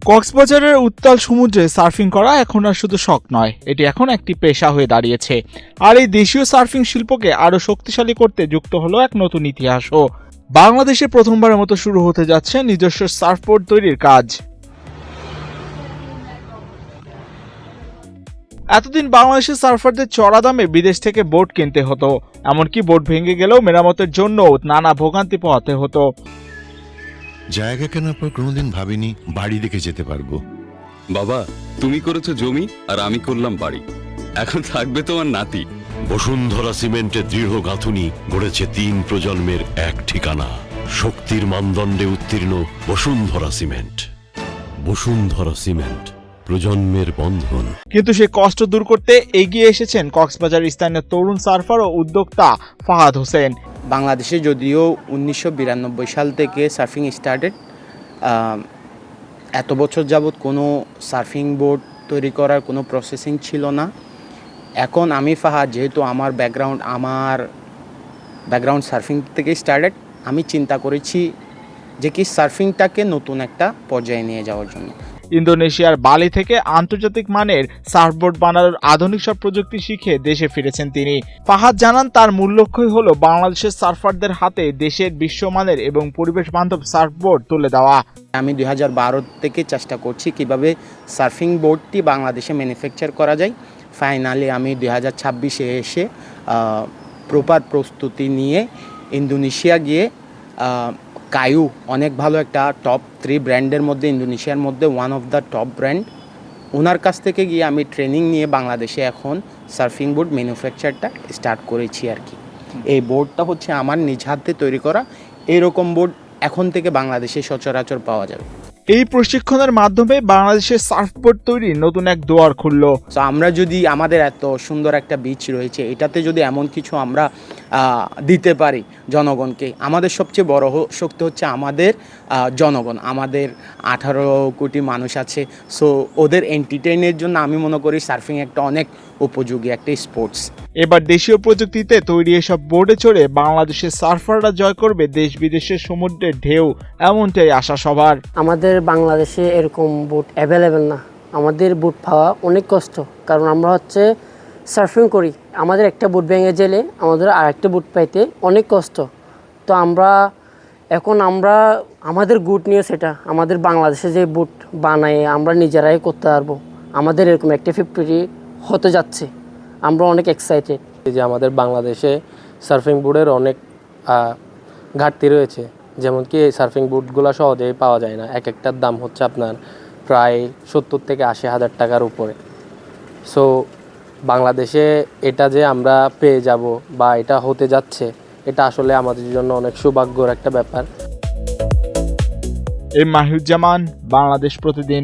কক্সবাজারের উত্তাল সমুদ্রে সার্ফিং করা এখন আর শুধু শখ নয়, এটি এখন একটি পেশা হয়ে দাঁড়িয়েছে। আর এই দেশীয় সার্ফিং শিল্পকে আরও শক্তিশালী করতে যুক্ত হলো এক নতুন ইতিহাসও। বাংলাদেশে প্রথমবারের মতো শুরু হতে যাচ্ছে নিজস্ব সার্ফবোর্ড তৈরির কাজ। এতদিন বাংলাদেশের সার্ফারদের চড়া দামে বিদেশ থেকে বোট কিনতে হতো, এমনকি বোট ভেঙে গেলেও মেরামতের জন্য নানা ভোগান্তি পোহাতে হতো। জায়গা কেনার পর কোনোদিন ভাবিনি বাড়ি দেখে যেতে পারবো। বাবা, তুমি করেছো জমি আর আমি করলাম বাড়ি, এখন থাকবে তোমার নাতি। বসুন্ধরা সিমেন্টের দৃঢ় গাঁথুনি গড়েছে 3 প্রজন্মের এক ঠিকানা। শক্তির মানদণ্ডে উত্তীর্ণ বসুন্ধরা সিমেন্ট। বসুন্ধরা সিমেন্ট, প্রজন্মের বন্ধন। কিন্তু সেই কষ্ট দূর করতে এগিয়ে এসেছেন কক্সবাজার স্থানীয় তরুণ সার্ফার ও উদ্যোক্তা ফাহাদ হোসেন। বাংলাদেশে যদিও 1992 সাল থেকে সার্ফিং স্টার্টেড, এত বছর যাবৎ কোনো সার্ফিং বোর্ড তৈরি করার কোনো প্রসেসিং ছিল না। এখন আমি ফাহাদ, যেহেতু আমার ব্যাকগ্রাউন্ড সার্ফিং থেকে স্টার্টেড, আমি চিন্তা করেছি যে কি সার্ফিংটাকে নতুন একটা পর্যায়ে নিয়ে যাওয়ার জন্য। ইন্দোনেশিয়ার বালি থেকে আন্তর্জাতিক মানের সার্ফবোর্ড বানানোর আধুনিক সব প্রযুক্তি শিখে দেশে ফিরেছেন তিনি। ফাহাদ জানান, তার মূল লক্ষ্যই হলো বাংলাদেশের সার্ফারদের হাতে দেশের বিশ্বমানের এবং পরিবেশ বান্ধব সার্ফবোর্ড তুলে দেওয়া। আমি 2012 থেকে চেষ্টা করছি কিভাবে সার্ফিং বোর্ডটি বাংলাদেশে ম্যানুফ্যাকচার করা যায়। ফাইনালি আমি 2026-এ এসে প্রপার প্রস্তুতি নিয়ে ইন্দোনেশিয়া গিয়ে কায়ু, অনেক ভালো একটা টপ 3 ব্র্যান্ডের মধ্যে, ইন্দোনেশিয়ার মধ্যে one of the top brand, ওনার কাছ থেকে গিয়ে আমি ট্রেনিং নিয়ে বাংলাদেশে এখন সার্ফিং বোর্ড ম্যানুফ্যাকচারটা স্টার্ট করেছি আর কি। এই বোর্ডটা হচ্ছে আমার নিজ হাতে তৈরি করা। এরকম বোর্ড এখন থেকে বাংলাদেশে সচরাচর পাওয়া যাবে। এই প্রশিক্ষণের মাধ্যমে বাংলাদেশের সার্ফবোর্ড তৈরি নতুন এক দুয়ার খুলল। তো আমরা যদি আমাদের এত সুন্দর একটা বিচ রয়েছে, এটাতে যদি এমন কিছু আমরা দিতে পারি জনগণকে, আমাদের সবচেয়ে বড় শক্তি হচ্ছে আমাদের জনগণ। আমাদের 18 কোটি মানুষ আছে, সো ওদের এন্টারটেইনের জন্য আমি মনে করি সার্ফিং একটা অনেক উপযোগী একটা স্পোর্টস। এবার দেশীয় প্রযুক্তিতে তৈরি এসব বোর্ডে চড়ে বাংলাদেশের সার্ফাররা জয় করবে দেশ বিদেশের সমুদ্রের ঢেউ, এমনটাই আশা সবার। আমাদের বাংলাদেশে এরকম বোট অ্যাভেলেবেল না, আমাদের বোট পাওয়া অনেক কষ্ট, কারণ আমরা সার্ফিং করি, আমাদের একটা বোট ভেঙে গেলে আমাদের আরেকটা বোট পাইতে অনেক কষ্ট। তো আমরা আমাদের গুড নিয়ে সেটা আমাদের বাংলাদেশে যে বোট বানায় আমরা নিজেরাই করতে পারবো। আমাদের এরকম একটা ফ্যাক্টরি হতে যাচ্ছে, আমরা অনেক এক্সাইটেড। যে আমাদের বাংলাদেশে সার্ফিং বোর্ডের অনেক ঘাটতি রয়েছে, যেমন কি সার্ফিং বোর্ডগুলো সহজেই পাওয়া যায় না। একটার দাম হচ্ছে আপনার প্রায় 70 থেকে 80 হাজার টাকার উপরে। সো বাংলাদেশে এটা যে আমরা পেয়ে যাব বা এটা হতে যাচ্ছে, এটা আসলে আমাদের জন্য অনেক সৌভাগ্যের একটা ব্যাপার। মাহিউজ্জামান, বাংলাদেশ প্রতিদিন।